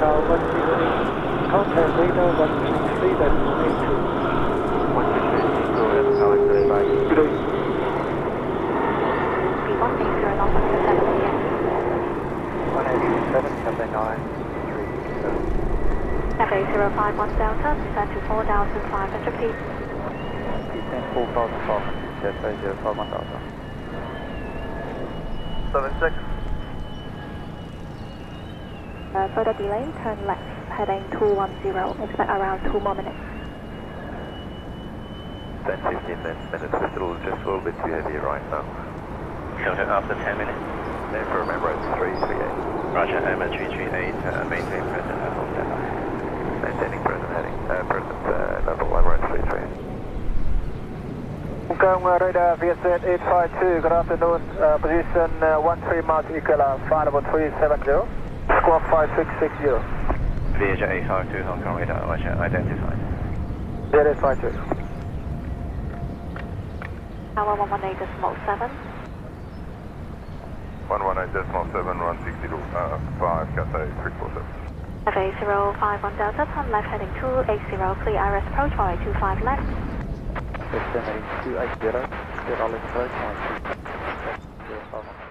Tower 108, contact radar 133, that's 82. 123, go ahead, Alex, bye. Good day. B180 North 7 p.m. 187, Captain 937. FA051 Delta, descend to 4,500 feet. Descend 4,500, Delta 051 Delta. 76. Further delay, turn left, heading 210, expect around 2 more minutes. 10, 15 minutes, just a little bit too heavy right now. Filter after 10 minutes. Therefore remember it's 338. Roger, I'm at 338, maintain present level standby. Maintaining present heading, present level, I'm at 33. Hong radar VSZ 852, good afternoon, position 13 miles equal, flight level 370, squawk 5660. VHA 852 Hong Kong radar, roger, identified. That is 52. Tower 118.7. 118.7, 160 to 5, Cathay 347. FA051 Delta, turn left, heading 280, clear IRS approach, 425 left. Descend heading 280, clear all approach, 123.